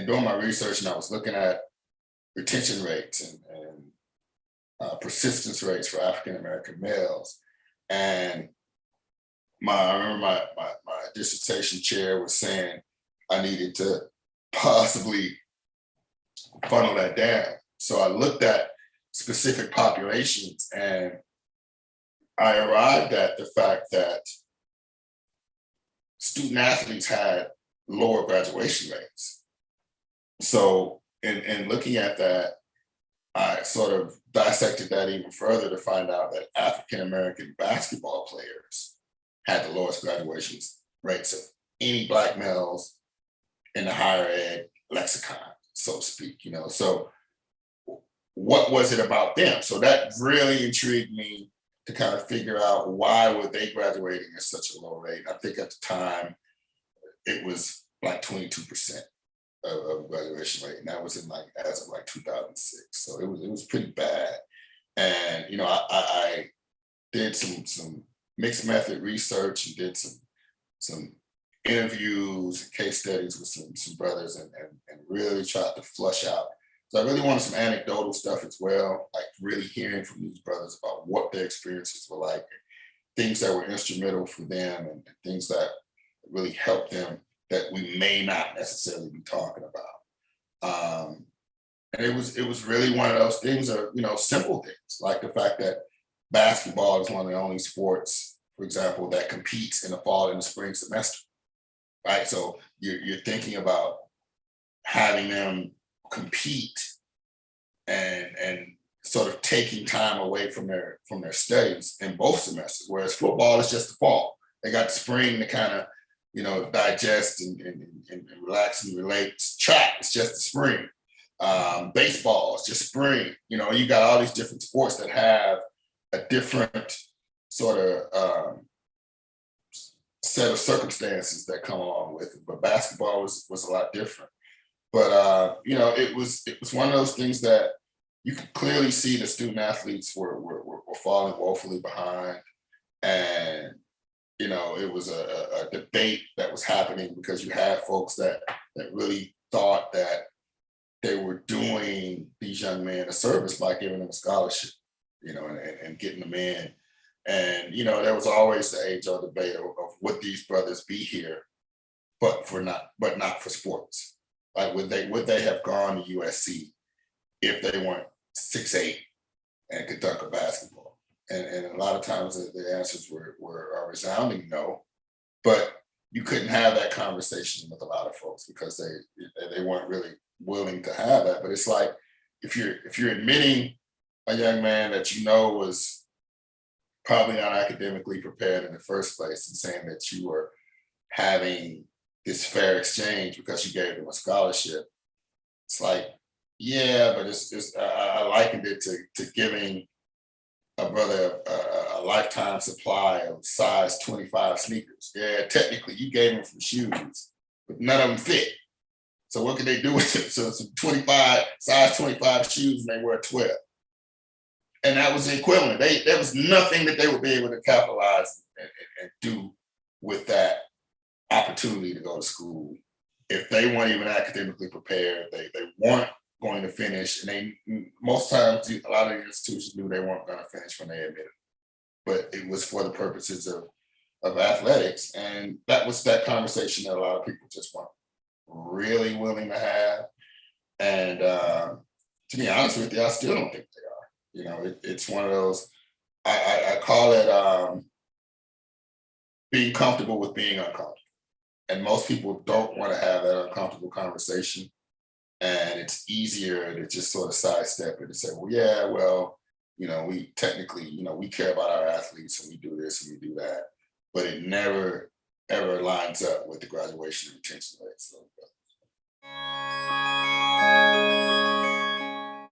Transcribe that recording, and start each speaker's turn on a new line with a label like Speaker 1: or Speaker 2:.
Speaker 1: in doing my research, and I was looking at retention rates and persistence rates for African American males. And I remember my dissertation chair was saying I needed to possibly funnel that down. So I looked at specific populations, and I arrived at the fact that student athletes had lower graduation rates. So in looking at that, I sort of dissected that even further to find out that African American basketball players had the lowest graduation rates of any Black males in the higher ed lexicon, so to speak. So what was it about them? So that really intrigued me to kind of figure out why were they graduating at such a low rate. I think at the time it was like 22% of graduation rate, and that was as of 2006. So it was pretty bad. And I did some mixed method research and did some interviews and case studies with some brothers, and really tried to flush out. So I really wanted some anecdotal stuff as well, like really hearing from these brothers about what their experiences were like, things that were instrumental for them, and things that really helped them that we may not necessarily be talking about. And it was really one of those things of, simple things, like the fact that basketball is one of the only sports, for example, that competes in the fall and the spring semester, right? So you're thinking about having them compete and sort of taking time away from their studies in both semesters, whereas football is just the fall. They got the spring to kind of, digest and relax and relate. Track is just the spring. Baseball is just spring. You got all these different sports that have a different sort of set of circumstances that come along with it. But basketball was a lot different. But it was one of those things that you could clearly see the student athletes were falling woefully behind, and it was a debate that was happening because you had folks that really thought that they were doing these young men a service by giving them a scholarship, and getting them in. And there was always the age-old debate of would these brothers be here, but not for sports. Like would they have gone to USC if they weren't 6'8" and could dunk a basketball? And a lot of times the answers were a resounding no. But you couldn't have that conversation with a lot of folks because they weren't really willing to have that. But it's like if you're admitting a young man that was probably not academically prepared in the first place, and saying that you were having this fair exchange because you gave them a scholarship, it's like, yeah, but I likened it to giving a brother a lifetime supply of size 25 sneakers. Yeah, technically you gave them some shoes, but none of them fit. So what can they do with it? So some size 25 shoes, and they wear 12. And that was the equivalent. There was nothing that they would be able to capitalize and do with that opportunity to go to school if they weren't even academically prepared. They weren't going to finish, and most times a lot of the institutions knew they weren't going to finish when they admitted. But it was for the purposes of athletics, and that was that conversation that a lot of people just weren't really willing to have. And to be honest with you, I still don't think they are. It's one of those. I call it being comfortable with being uncomfortable. And most people don't want to have that uncomfortable conversation. And it's easier to just sort of sidestep it and say, well, yeah, well, we technically, we care about our athletes and we do this and we do that. But it never, ever lines up with the graduation and retention rates.